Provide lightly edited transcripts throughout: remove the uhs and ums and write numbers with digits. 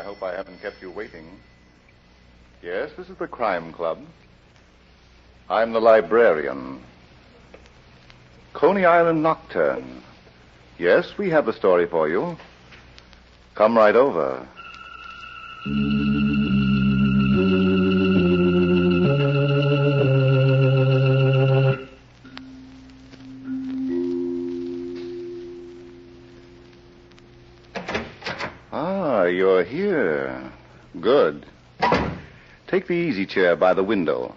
hope I haven't kept you waiting. Yes, this is the Crime Club. I'm the Librarian. Coney Island Nocturne. Yes, we have the story for you. Come right over. You're here. Good. Take the easy chair by the window.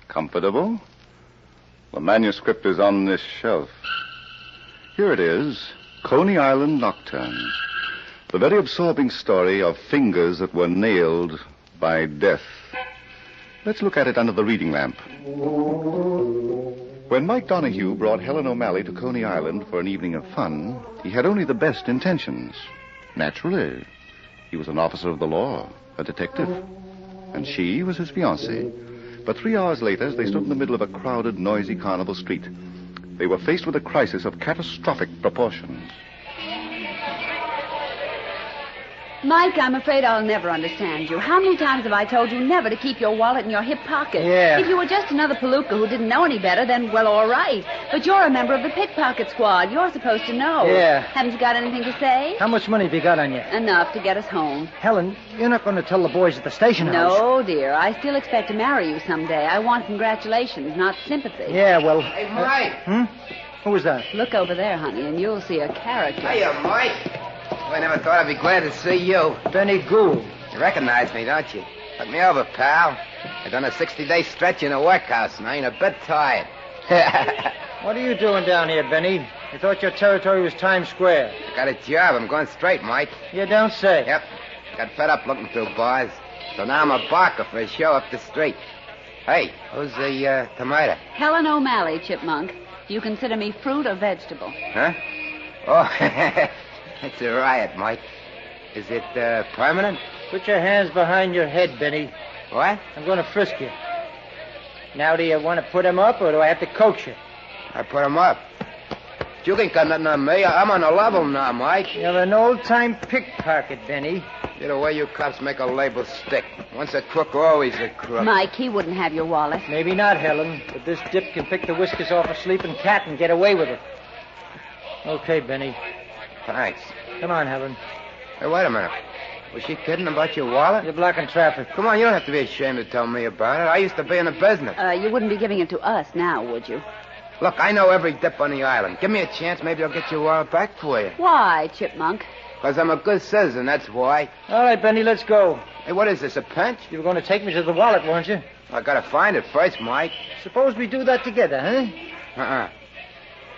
Comfortable? The manuscript is on this shelf. Here it is, Coney Island Nocturne. The very absorbing story of fingers that were nailed by death. Let's look at it under the reading lamp. When Mike Donahue brought Helen O'Malley to Coney Island for an evening of fun, he had only the best intentions. Naturally. He was an officer of the law, a detective. And she was his fiancée. But 3 hours later, as they stood in the middle of a crowded, noisy carnival street, they were faced with a crisis of catastrophic proportions. Mike, I'm afraid I'll never understand you. How many times have I told you never to keep your wallet in your hip pocket? Yeah. If you were just another palooka who didn't know any better, then, well, all right. But you're a member of the pickpocket squad. You're supposed to know. Yeah. Haven't you got anything to say? How much money have you got on you? Enough to get us home. Helen, you're not going to tell the boys at the station house. No, dear. I still expect to marry you someday. I want congratulations, not sympathy. Yeah, well... Hey, Mike. Who was that? Look over there, honey, and you'll see a character. Hiya, Mike. I never thought I'd be glad to see you. Benny Gould. You recognize me, don't you? Look me over, pal. I've done a 60-day stretch in a workhouse, and I ain't a bit tired. What are you doing down here, Benny? I thought your territory was Times Square. I got a job. I'm going straight, Mike. You don't say. Yep. Got fed up looking through bars. So now I'm a barker for a show up the street. Hey, who's the tomato? Helen O'Malley, Chipmunk. Do you consider me fruit or vegetable? Huh? Oh, it's a riot, Mike. Is it permanent? Put your hands behind your head, Benny. What? I'm going to frisk you. Now, do you want to put him up, or do I have to coach you? I put him up. You ain't got nothing on me. I'm on a level now, Mike. You're an old-time pickpocket, Benny. You're the way you cops make a label stick. Once a crook, always a crook. Mike, he wouldn't have your wallet. Maybe not, Helen, but this dip can pick the whiskers off a sleeping cat and get away with it. Okay, Benny. Thanks. Come on, Helen. Hey, wait a minute. Was she kidding about your wallet? You're blocking traffic. Come on, you don't have to be ashamed to tell me about it. I used to be in the business. You wouldn't be giving it to us now, would you? Look, I know every dip on the island. Give me a chance, maybe I'll get your wallet back for you. Why, Chipmunk? Because I'm a good citizen, that's why. All right, Benny, let's go. Hey, what is this, a pinch? You were going to take me to the wallet, weren't you? I gotta find it first, Mike. Suppose we do that together, huh?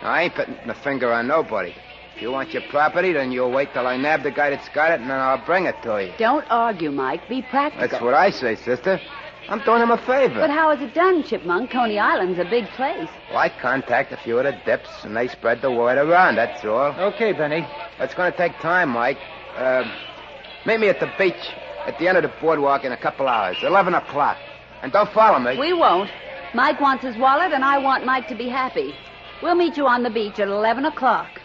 No, I ain't putting the finger on nobody. If you want your property, then you'll wait till I nab the guy that's got it, and then I'll bring it to you. Don't argue, Mike. Be practical. That's what I say, sister. I'm doing him a favor. But how is it done, Chipmunk? Coney Island's a big place. Well, I contact a few of the dips, and they spread the word around, that's all. Okay, Benny. It's going to take time, Mike. Meet me at the beach at the end of the boardwalk in a couple hours, 11 o'clock. And don't follow me. We won't. Mike wants his wallet, and I want Mike to be happy. We'll meet you on the beach at 11 o'clock.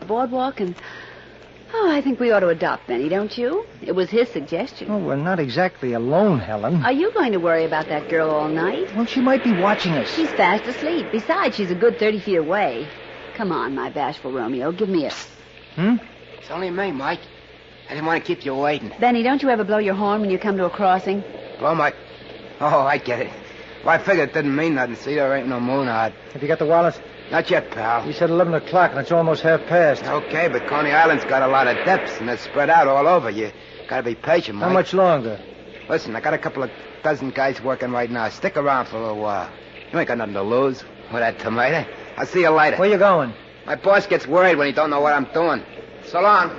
Boardwalk, and I think we ought to adopt Benny, don't you? It was his suggestion. Oh, we're not exactly alone, Helen. Are you going to worry about that girl all night? Well, she might be watching us. She's fast asleep. Besides, she's a good 30 feet away. Come on, my bashful Romeo, give me a... It's only me, Mike. I didn't want to keep you waiting. Benny, don't you ever blow your horn when you come to a crossing? Blow my... Oh, I get it. Well, I figured it didn't mean nothing. See, there ain't no moon out. Have you got the wallet? Not yet, pal. You said 11 o'clock, and it's almost half past. Okay, but Coney Island's got a lot of depths, and they're spread out all over. You gotta be patient, Mike. How much longer? Listen, I got a couple of dozen guys working right now. Stick around for a little while. You ain't got nothing to lose with that tomato. I'll see you later. Where you going? My boss gets worried when he don't know what I'm doing. So long.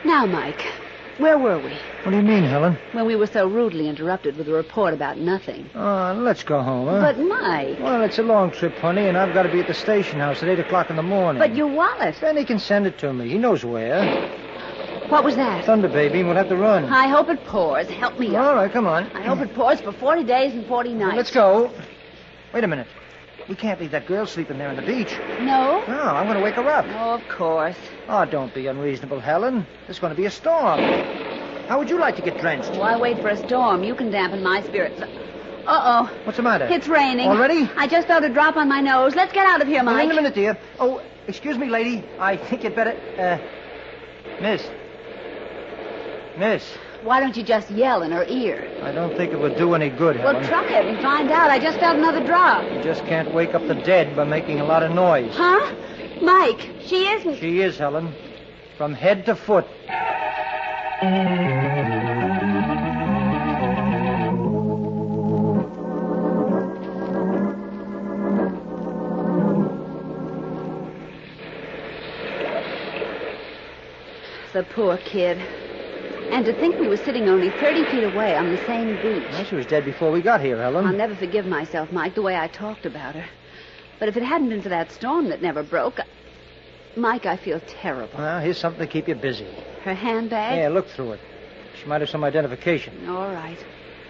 Now, Mike, Where were we? What do you mean, Helen? When we were so rudely interrupted with a report about nothing. Let's go home, huh? But, Mike... Well, it's a long trip, honey, and I've got to be at the station house at 8 o'clock in the morning. But your wallet... Then he can send it to me. He knows where. What was that? Thunder, baby. We'll have to run. I hope it pours. Help me up. All right, come on. I hope it pours for 40 days and 40 nights. Well, let's go. Wait a minute. We can't leave that girl sleeping there on the beach. No? No, I'm going to wake her up. Oh, of course. Oh, don't be unreasonable, Helen. There's going to be a storm. How would you like to get drenched? Why wait for a storm? You can dampen my spirits. Uh-oh. What's the matter? It's raining. Already? I just felt a drop on my nose. Let's get out of here, Mike. Wait a minute, dear. Oh, excuse me, lady. I think you'd better... Miss. Why don't you just yell in her ear? I don't think it would do any good, Helen. Well, try it and find out. I just felt another drop. You just can't wake up the dead by making a lot of noise. Huh? Mike, she isn't... She is, Helen. From head to foot. The poor kid. And to think we were sitting only 30 feet away on the same beach. Well, she was dead before we got here, Helen. I'll never forgive myself, Mike, the way I talked about her. But if it hadn't been for that storm that never broke... Mike, I feel terrible. Well, here's something to keep you busy. Her handbag? Yeah, look through it. She might have some identification. All right.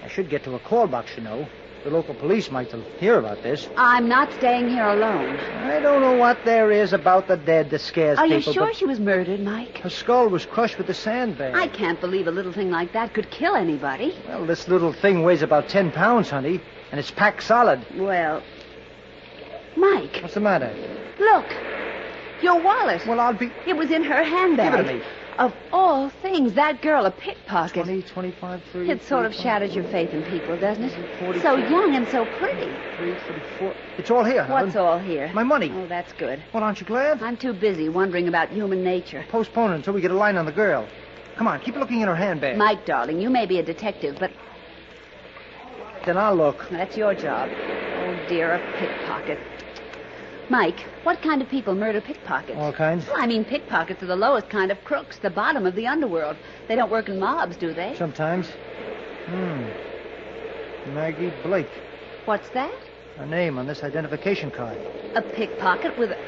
I should get to a call box, you know. The local police might hear about this. I'm not staying here alone. I don't know what there is about the dead that scares Are people. you sure but she was murdered, Mike? her skull was crushed with the sandbag. I can't believe a little thing like that could kill anybody. Well, this little thing weighs about 10 pounds, honey, and it's packed solid. Well, Mike, What's the matter? look. Your wallet. Well, I'll be... It was in her handbag. Give it to me. Of all things, that girl, a pickpocket. 20, 25, 30... It sort of 35, shatters your faith in people, doesn't it? 40, So young and so pretty. 44... It's all here, Helen. What's all here? My money. Oh, that's good. Well, aren't you glad? I'm too busy wondering about human nature. Postpone it until we get a line on the girl. Come on, keep looking in her handbag. Mike, darling, you may be a detective, but Then I'll look. that's your job. Oh, dear, a pickpocket. Mike, what kind of people murder pickpockets? All kinds. Well, I mean, pickpockets are the lowest kind of crooks, the bottom of the underworld. They don't work in mobs, do they? Sometimes. Maggie Blake. What's that? Her name on this identification card. A pickpocket with a...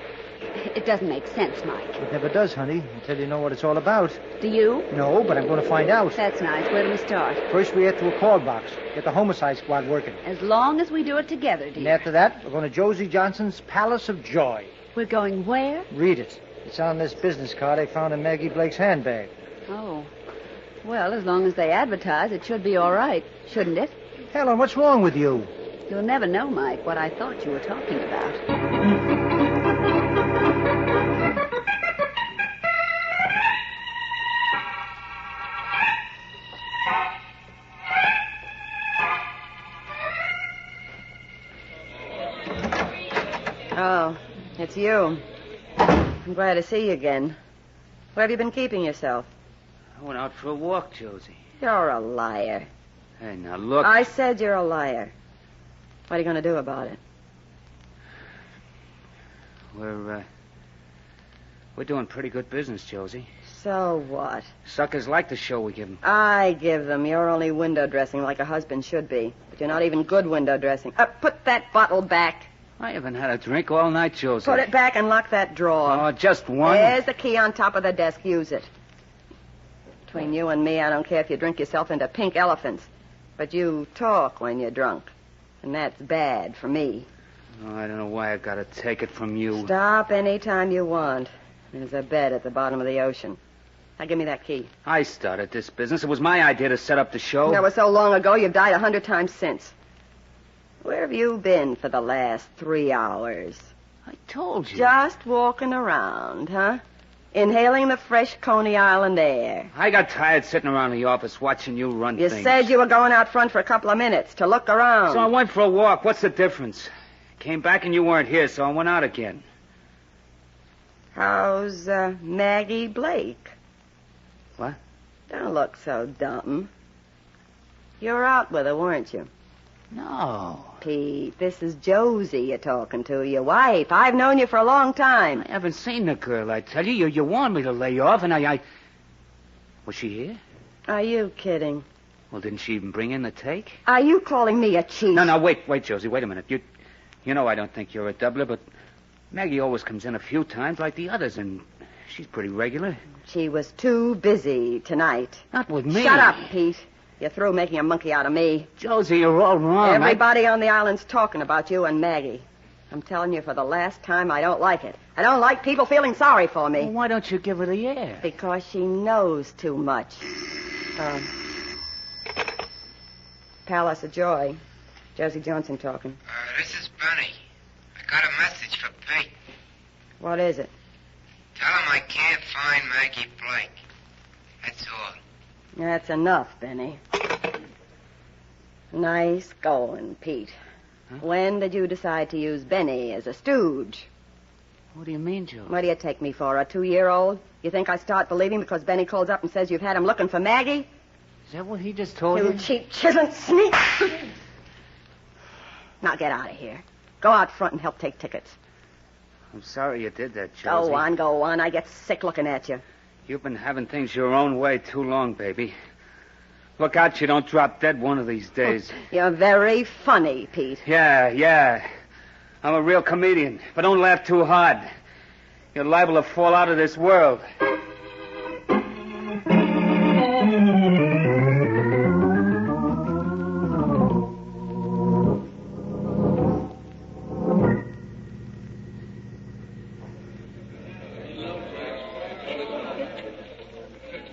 It doesn't make sense, Mike. It never does, honey, until you know what it's all about. Do you? No, but I'm going to find out. That's nice. Where do we start? First, we head to a call box. Get the homicide squad working. As long as we do it together, And dear. after that, we're going to Josie Johnson's Palace of Joy. We're going where? Read it. It's on this business card I found in Maggie Blake's handbag. Oh. Well, as long as they advertise, it should be all right, shouldn't it? Helen, what's wrong with you? You'll never know, Mike, what I thought you were talking about. Oh, it's you. I'm glad to see you again. Where have you been keeping yourself? I went out for a walk, Josie. You're a liar. Hey, now look. I said you're a liar. What are you going to do about it? We're doing pretty good business, Josie. So what? Suckers like the show we give them. I give them. You're only window dressing like a husband should be. But you're not even good window dressing. Put that bottle back. I haven't had a drink all night, Josie. Put it back and lock that drawer. Oh, just one. There's the key on top of the desk. Use it. Between you and me, I don't care if you drink yourself into pink elephants. But you talk when you're drunk. And that's bad for me. Oh, I don't know why I gotta take it from you. Stop any time you want. There's a bed at the bottom of the ocean. Now give me that key. I started this business. It was my idea to set up the show. That was so long ago, you've died 100 times since. Where have you been for the last 3 hours? I told you. Just walking around, huh? Inhaling the fresh Coney Island air. I got tired sitting around the office watching you run You things. said you were going out front for a couple of minutes to look around. So I went for a walk. What's the difference? Came back and you weren't here, so I went out again. How's Maggie Blake? What? Don't look so dumb. You were out with her, weren't you? No. Pete, this is Josie you're talking to, your wife. I've known you for a long time. I haven't seen the girl, I tell you. You warned me to lay off, and I... Was she here? Are you kidding? Well, didn't she even bring in the take? Are you calling me a cheat? No, wait, Josie, wait a minute. You know I don't think you're a doubler, but Maggie always comes in a few times like the others, and she's pretty regular. She was too busy tonight. Not with me. Shut up, Pete. You're through making a monkey out of me. Josie, you're all wrong. Everybody on the island's talking about you and Maggie. I'm telling you for the last time, I don't like it. I don't like people feeling sorry for me. Well, why don't you give her the air? Because she knows too much. Palace of Joy. Josie Johnson talking. This is Benny. I got a message for Pete. What is it? Tell him I can't find Maggie Blake. That's all. That's enough, Benny. Nice going, Pete. Huh? When did you decide to use Benny as a stooge? What do you mean, Joe? What do you take me for, a 2-year-old? You think I start believing because Benny calls up and says you've had him looking for Maggie? Is that what he just told You you? cheap, chiseled sneak. Now get out of here. Go out front and help take tickets. I'm sorry you did that, Josie. Go on. I get sick looking at you. You've been having things your own way too long, baby. Look out you don't drop dead one of these days. You're very funny, Pete. Yeah. I'm a real comedian, but don't laugh too hard. You're liable to fall out of this world.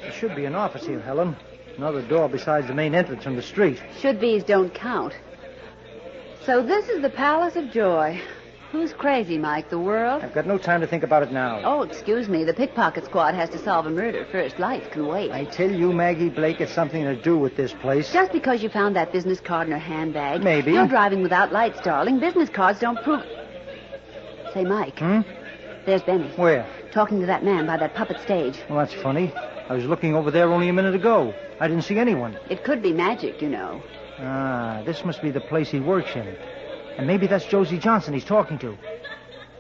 There should be an office here, Helen. Another door besides the main entrance from the street. Should-be's don't count. So this is the Palace of Joy. Who's crazy, Mike? The world? I've got no time to think about it now. Oh, excuse me. The pickpocket squad has to solve a murder first. Life can wait. I tell you, Maggie Blake has something to do with this place. Just because you found that business card in her handbag. Maybe. You're driving without lights, darling. Business cards don't prove... Say, Mike. There's Benny. Where? Talking to that man by that puppet stage. Well, that's funny. I was looking over there only a minute ago. I didn't see anyone. It could be magic, you know. Ah, this must be the place he works in. And maybe that's Josie Johnson he's talking to.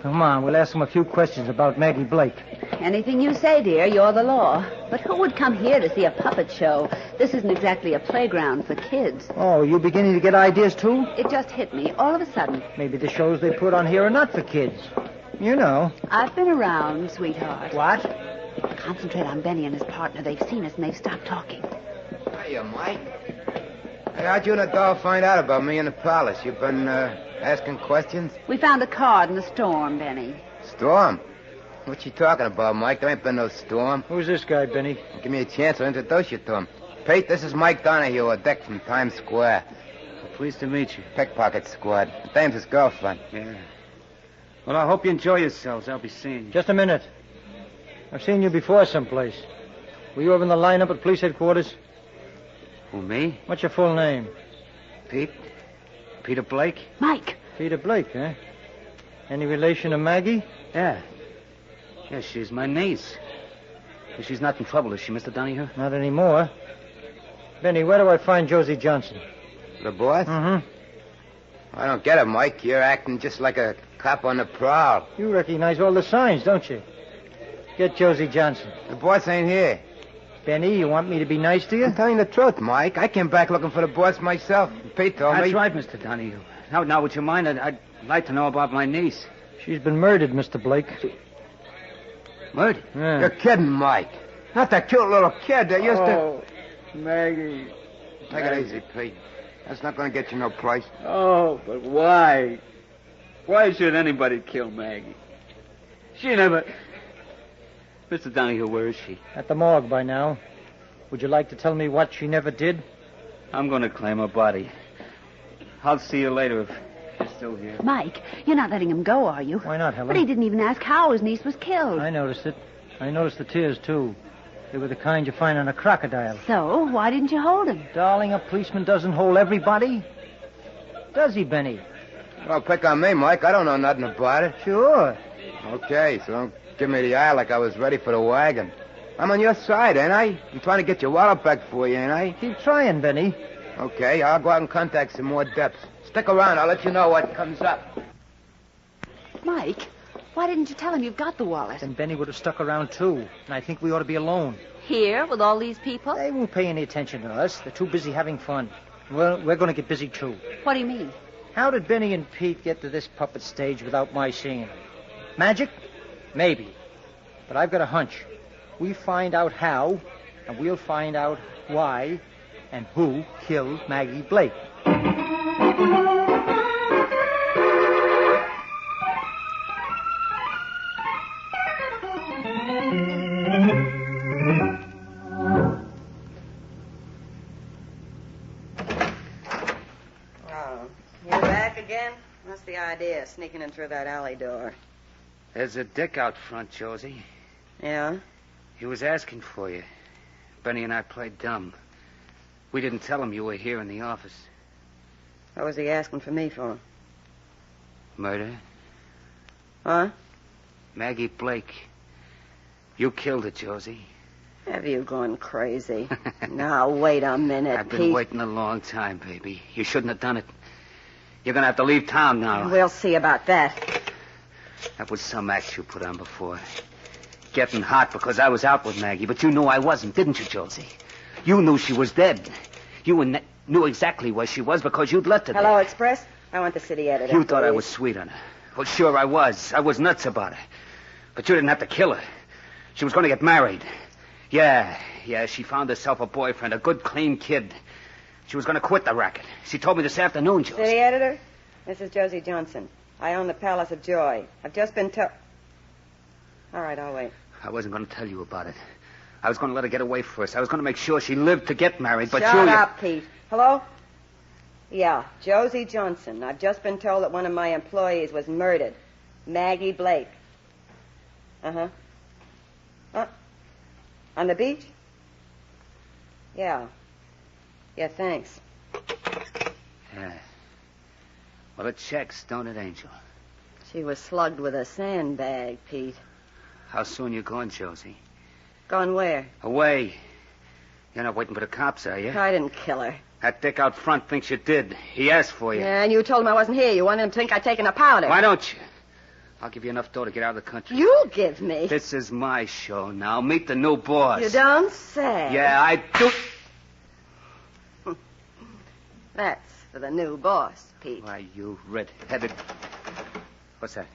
Come on, we'll ask him a few questions about Maggie Blake. Anything you say, dear, you're the law. But who would come here to see a puppet show? This isn't exactly a playground for kids. Oh, you beginning to get ideas, too? It just hit me all of a sudden. Maybe the shows they put on here are not for kids. You know. I've been around, sweetheart. What? Concentrate on Benny and his partner. They've seen us and they've stopped talking. Hiya, Mike. Hey, how'd you and the doll find out about me in the palace? You've been, asking questions? We found a card in the storm, Benny. Storm? What you talking about, Mike? There ain't been no storm. Who's this guy, Benny? Give me a chance, I'll introduce you to him. Pete, this is Mike Donahue, a deck from Times Square. Pleased to meet you. Pickpocket squad. Dame's his girlfriend. Yeah. Well, I hope you enjoy yourselves. I'll be seeing you. Just a minute. I've seen you before someplace. Were you over in the lineup at police headquarters? Who, me? What's your full name? Pete? Peter Blake? Mike. Peter Blake, eh? Any relation to Maggie? Yeah. Yeah, she's my niece. She's not in trouble, is she, Mr. Donahue? Not anymore. Benny, where do I find Josie Johnson? The boss? Mm-hmm. I don't get it, Mike. You're acting just like a cop on the prowl. You recognize all the signs, don't you? Get Josie Johnson. The boss ain't here. Benny, you want me to be nice to you? I'm telling you the truth, Mike. I came back looking for the boss myself. Pete told me. That's right, Mr. Donahue. Now, would you mind? I'd like to know about my niece. She's been murdered, Mr. Blake. Murdered? Yeah. You're kidding, Mike. Not that cute little kid that used to... Maggie. Take it easy, Pete. That's not going to get you no price. Oh, but why? Why should anybody kill Maggie? She never... Mr. Donahue, where is she? At the morgue by now. Would you like to tell me what she never did? I'm going to claim her body. I'll see you later if she's still here. Mike, you're not letting him go, are you? Why not, Helen? But he didn't even ask how his niece was killed. I noticed it. I noticed the tears, too. They were the kind you find on a crocodile. So, why didn't you hold him? Darling, a policeman doesn't hold everybody. Does he, Benny? Well, pick on me, Mike. I don't know nothing about it. Sure. Okay, so don't give me the eye like I was ready for the wagon. I'm on your side, ain't I? I'm trying to get your wallet back for you, ain't I? Keep trying, Benny. Okay, I'll go out and contact some more depths. Stick around. I'll let you know what comes up. Mike, why didn't you tell him you've got the wallet? Then Benny would have stuck around, too. And I think we ought to be alone. Here, with all these people? They won't pay any attention to us. They're too busy having fun. Well, we're going to get busy, too. What do you mean? How did Benny and Pete get to this puppet stage without my seeing them? Magic? Maybe. But I've got a hunch. We find out how, and we'll find out why and who killed Maggie Blake. What's the idea, sneaking in through that alley door? There's a dick out front, Josie. Yeah? He was asking for you. Benny and I played dumb. We didn't tell him you were here in the office. What was he asking for me for? Murder? Huh? Maggie Blake. You killed her, Josie. Have you gone crazy? Now, wait a minute, I've been Pete. waiting a long time, baby. You shouldn't have done it. You're going to have to leave town now. We'll see about that. That was some act you put on before. Getting hot because I was out with Maggie, but you knew I wasn't, didn't you, Josie? You knew she was dead. You knew exactly where she was because you'd left her there. Hello, Express? I want the city editor. You thought I please. was sweet on her. Well, sure I was. I was nuts about her. But you didn't have to kill her. She was going to get married. Yeah, she found herself a boyfriend, a good, clean kid. She was going to quit the racket. She told me this afternoon, Josie. City editor? This is Josie Johnson. I own the Palace of Joy. I've just been told... All right, I'll wait. I wasn't going to tell you about it. I was going to let her get away first. I was going to make sure she lived to get married, but Shut up, Pete. Hello? Yeah, Josie Johnson. I've just been told that one of my employees was murdered. Maggie Blake. Uh-huh. Huh? On the beach? Yeah. Yeah, thanks. Yeah. Well, it checks, don't it, Angel? She was slugged with a sandbag, Pete. How soon you going, Josie? Gone where? Away. You're not waiting for the cops, are you? I didn't kill her. That dick out front thinks you did. He asked for you. Yeah, and you told him I wasn't here. You wanted him to think I'd taken a powder. Why don't you? I'll give you enough dough to get out of the country. You give me? This is my show now. Meet the new boss. You don't say. Yeah, I do. That's for the new boss, Pete. Why, you red-headed... What's that?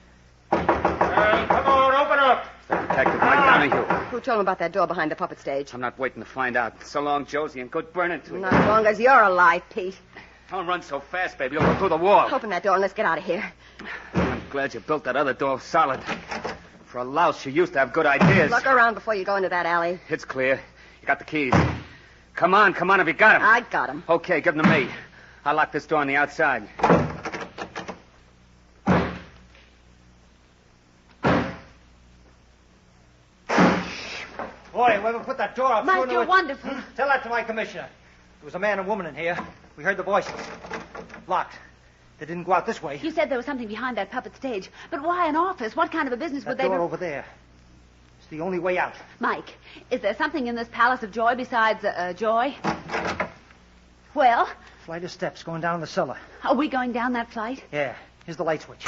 Come on, open up. It's the detective, Mike Donahue. Who told him about that door behind the puppet stage? I'm not waiting to find out. So long, Josie, and good burning to you. Not as long as you're alive, Pete. Don't run so fast, baby. You'll go through the wall. Open that door and let's get out of here. I'm glad you built that other door solid. For a louse, you used to have good ideas. Look around before you go into that alley. It's clear. You got the keys. Come on, have you got him? I got him. Okay, give them to me. I'll lock this door on the outside. Boy, whoever put that door up... Mike, you're wonderful. Tell that to my commissioner. There was a man and woman in here. We heard the voices. Locked. They didn't go out this way. You said there was something behind that puppet stage. But why an office? What kind of a business would That they door be... over there. It's the only way out. Mike, is there something in this Palace of Joy besides joy? Well? Flight of steps going down the cellar. Are we going down that flight? Yeah. Here's the light switch.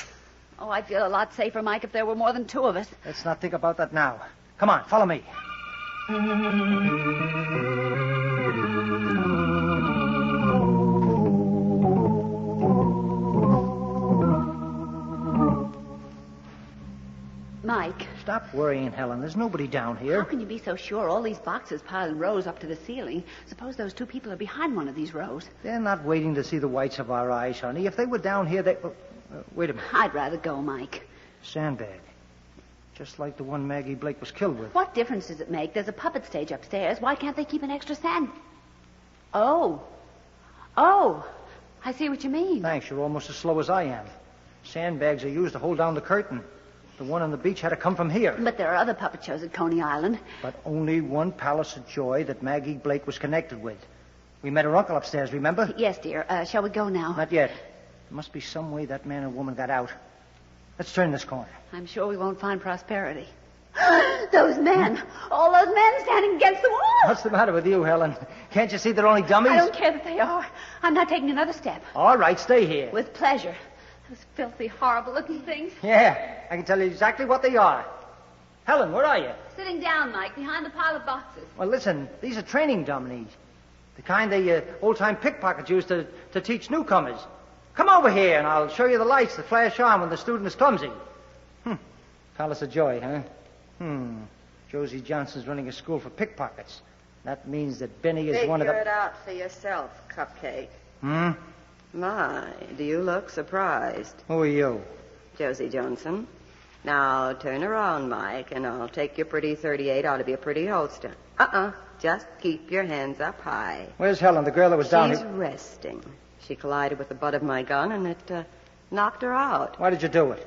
Oh, I'd feel a lot safer, Mike, if there were more than two of us. Let's not think about that now. Come on, follow me. Mike. Stop worrying, Helen. There's nobody down How here. can you be so sure? All these boxes piled in rows up to the ceiling. Suppose those two people are behind one of these rows. They're not waiting to see the whites of our eyes, honey. If they were down here, they... wait a minute. I'd rather go, Mike. Sandbag. Just like the one Maggie Blake was killed with. What difference does it make? There's a puppet stage upstairs. Why can't they keep an extra sand? Oh, I see what you mean. Thanks. You're almost as slow as I am. Sandbags are used to hold down the curtain. The one on the beach had to come from here. But there are other puppet shows at Coney Island. But only one Palace of Joy that Maggie Blake was connected with. We met her uncle upstairs, remember? Yes, dear. Shall we go now? Not yet. There must be some way that man and woman got out. Let's turn this corner. I'm sure we won't find prosperity. Those men! All those men standing against the wall! What's the matter with you, Helen? Can't you see they're only dummies? I don't care that they are. I'm not taking another step. All right, stay here. With pleasure. Those filthy, horrible-looking things. Yeah, I can tell you exactly what they are. Helen, where are you? Sitting down, Mike, behind the pile of boxes. Well, listen, these are training dummies. The kind the old-time pickpockets used to teach newcomers. Come over here, and I'll show you the lights that flash on when the student is clumsy. Palace of Joy, huh? Josie Johnson's running a school for pickpockets. That means that Benny is one of the... Figure it out for yourself, Cupcake. My, do you look surprised? Who are you? Josie Johnson. Now, turn around, Mike, and I'll take your pretty 38 out of your pretty holster. Just keep your hands up high. Where's Helen, the girl that was down She's here? resting. She collided with the butt of my gun, and it knocked her out. Why did you do it?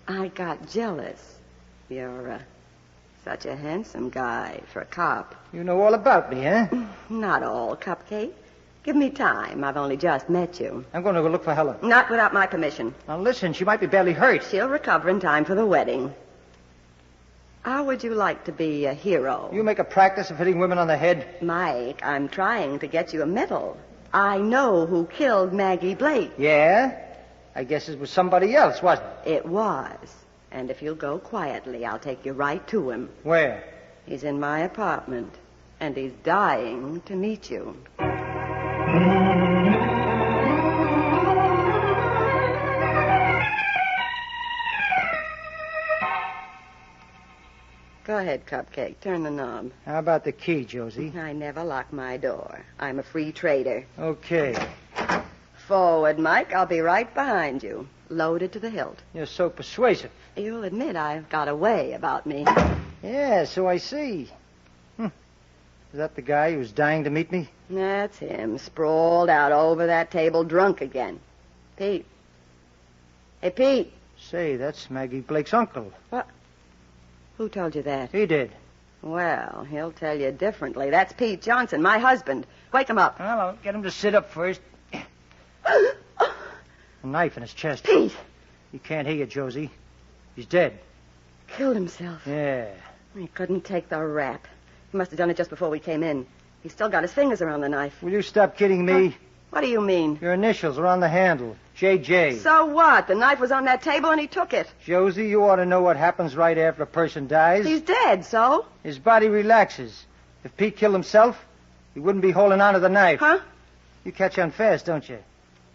I got jealous. You're such a handsome guy for a cop. You know all about me, huh? Not all, Cupcake. Give me time. I've only just met you. I'm going to go look for Helen. Not without my permission. Now, listen, she might be badly hurt. She'll recover in time for the wedding. How would you like to be a hero? You make a practice of hitting women on the head? Mike, I'm trying to get you a medal. I know who killed Maggie Blake. Yeah? I guess it was somebody else, wasn't it? It was. And if you'll go quietly, I'll take you right to him. Where? He's in my apartment, and he's dying to meet you. Go ahead, Cupcake. Turn the knob. How about the key, Josie? I never lock my door. I'm a free trader. Okay. Forward, Mike. I'll be right behind you. Loaded to the hilt. You're so persuasive. You'll admit I've got a way about me. Yeah, so I see. Is that the guy who's dying to meet me? That's him, sprawled out over that table, drunk again. Pete. Hey, Pete. Say, that's Maggie Blake's uncle. What? Who told you that? He did. Well, he'll tell you differently. That's Pete Johnson, my husband. Wake him up. Well, I'll get him to sit up first. A knife in his chest. Pete! He can't hear you, Josie. He's dead. Killed himself. Yeah. He couldn't take the rap. He must have done it just before we came in. He's still got his fingers around the knife. Will you stop kidding me? What do you mean? Your initials are on the handle. J.J. So what? The knife was on that table and he took it. Josie, you ought to know what happens right after a person dies. He's dead, so? His body relaxes. If Pete killed himself, he wouldn't be holding on to the knife. Huh? You catch on fast, don't you?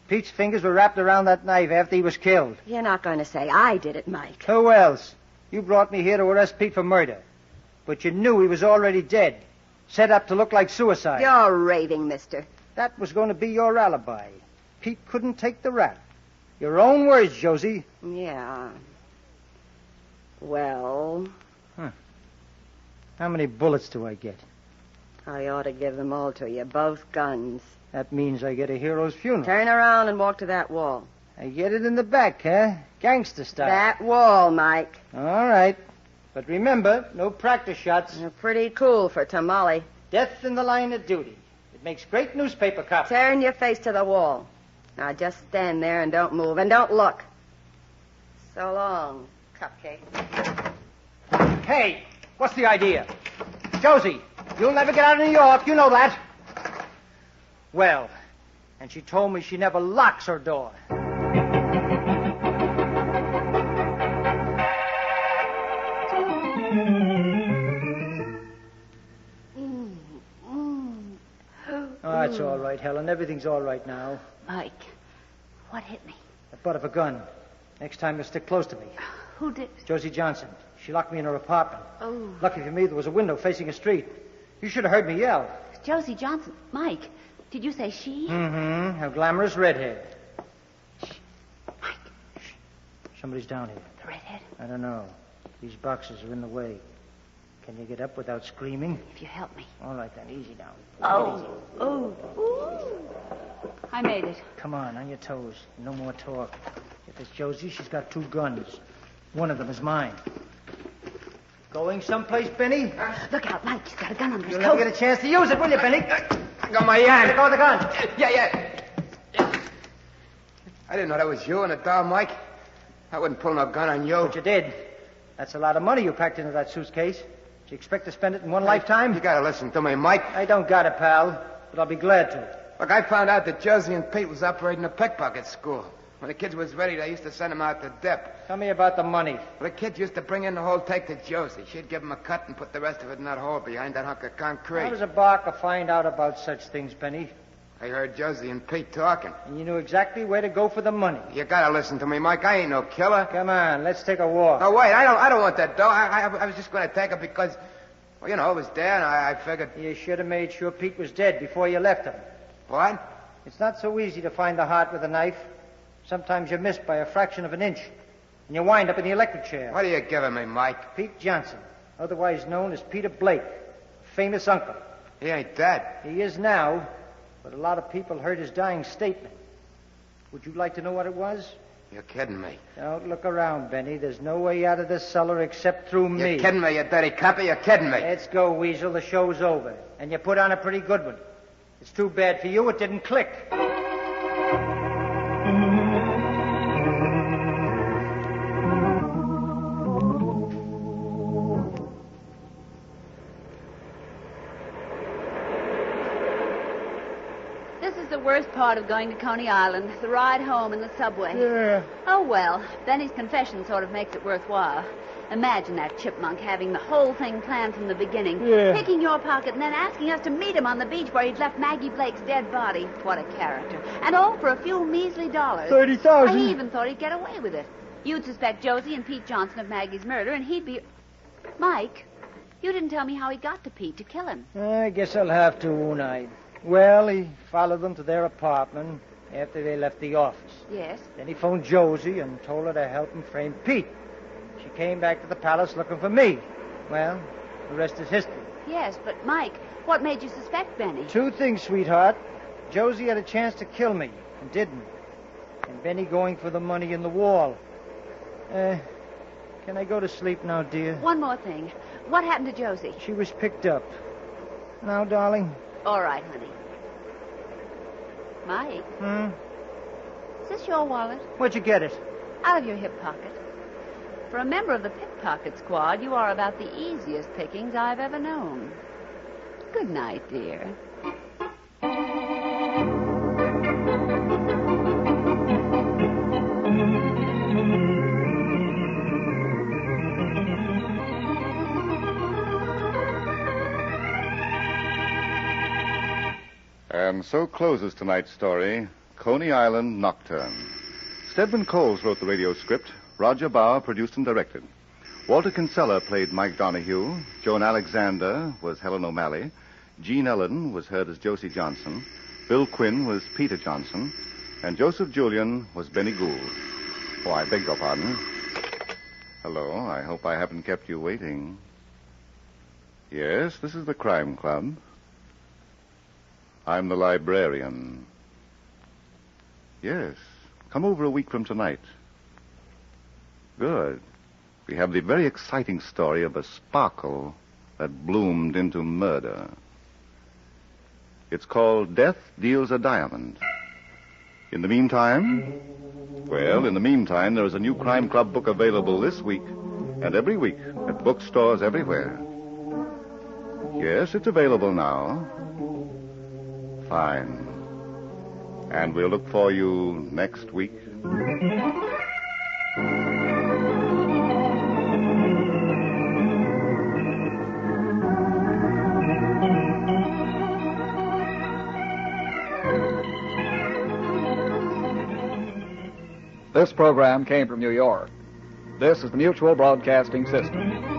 Pete's fingers were wrapped around that knife after he was killed. You're not going to say I did it, Mike. Who else? You brought me here to arrest Pete for murder. But you knew he was already dead. Set up to look like suicide. You're raving, mister. That was going to be your alibi. Pete couldn't take the rap. Your own words, Josie. Yeah. Well, How many bullets do I get? I ought to give them all to you, both guns. That means I get a hero's funeral. Turn around and walk to that wall. I get it in the back, huh? Gangster style. That wall, Mike. All right. But remember, no practice shots. You're pretty cool for tamale. Death in the line of duty. It makes great newspaper copy. Turn your face to the wall. Now just stand there and don't move and don't look. So long, Cupcake. Hey, what's the idea? Josie, you'll never get out of New York. You know that. Well, and she told me she never locks her door. Oh, it's all right, Helen. Everything's all right now. Mike, what hit me? The butt of a gun. Next time you'll stick close to me. Who did? Josie Johnson. She locked me in her apartment. Oh. Lucky for me, there was a window facing a street. You should have heard me yell. Josie Johnson. Mike, did you say she? Mm-hmm. A glamorous redhead. Shh. Mike, Somebody's down here. the redhead. I don't know. These boxes are in the way. Can you get up without screaming? If you help me. All right, then. Easy now. Oh. Easy. Oh. Ooh. I made it. Come on your toes. No more talk. If it's Josie, she's got 2 guns. One of them is mine. Going someplace, Benny? Look out, Mike. He's got a gun under his You'll coat. never get a chance to use it, will you, Benny? I got my hand. Let go of the gun. Yeah. I didn't know that was you in the door, Mike. I wouldn't pull no gun on you. But you did. That's a lot of money you packed into that suitcase. Do you expect to spend it in one lifetime? You gotta listen to me, Mike. I don't got it, pal. But I'll be glad to. Look, I found out that Josie and Pete was operating a pickpocket school. When the kids was ready, they used to send them out to dip. Tell me about the money. Well, the kids used to bring in the whole take to Josie. She'd give them a cut and put the rest of it in that hole behind that hunk of concrete. How does a barker find out about such things, Benny? I heard Josie and Pete talking. And you knew exactly where to go for the money. You gotta listen to me, Mike. I ain't no killer. Come on, let's take a walk. No, wait. I don't want that dough. I was just going to take it because, well, you know, it was there, and I figured... You should have made sure Pete was dead before you left him. What? It's not so easy to find the heart with a knife. Sometimes you miss by a fraction of an inch, and you wind up in the electric chair. What are you giving me, Mike? Pete Johnson, otherwise known as Peter Blake, famous uncle. He ain't dead. He is now, but a lot of people heard his dying statement. Would you like to know what it was? You're kidding me. Don't look around, Benny. There's no way out of this cellar except through me. You're kidding me, you dirty copper. You're kidding me. Let's go, Weasel. The show's over. And you put on a pretty good one. It's too bad for you it didn't click. The worst part of going to Coney Island, the ride home in the subway. Yeah. Oh, well, Benny's confession sort of makes it worthwhile. Imagine that chipmunk having the whole thing planned from the beginning. Yeah. Picking your pocket and then asking us to meet him on the beach where he'd left Maggie Blake's dead body. What a character. And all for a few measly dollars. $30,000. I even thought he'd get away with it. You'd suspect Josie and Pete Johnson of Maggie's murder, and he'd be... Mike, you didn't tell me how he got to Pete to kill him. I guess I'll have to, won't I? Well, he followed them to their apartment after they left the office. Yes? Then he phoned Josie and told her to help him frame Pete. She came back to the palace looking for me. Well, the rest is history. Yes, but Mike, what made you suspect Benny? Two things, sweetheart. Josie had a chance to kill me and didn't. And Benny going for the money in the wall. Can I go to sleep now, dear? One more thing. What happened to Josie? She was picked up. Now, darling? All right, honey. Mike? Is this your wallet? Where'd you get it? Out of your hip pocket. For a member of the pickpocket squad, you are about the easiest pickings I've ever known. Good night, dear. And so closes tonight's story, Coney Island Nocturne. Stedman Coles wrote the radio script. Roger Bauer produced and directed. Walter Kinsella played Mike Donahue. Joan Alexander was Helen O'Malley. Jean Ellen was heard as Josie Johnson. Bill Quinn was Peter Johnson. And Joseph Julian was Benny Gould. Oh, I beg your pardon. Hello, I hope I haven't kept you waiting. Yes, this is the Crime Club. I'm the librarian. Yes, come over a week from tonight. Good. We have the very exciting story of a sparkle that bloomed into murder. It's called Death Deals a Diamond. In the meantime, there is a new Crime Club book available this week and every week at bookstores everywhere. Yes, it's available now. Fine. And we'll look for you next week. This program came from New York. This is the Mutual Broadcasting System.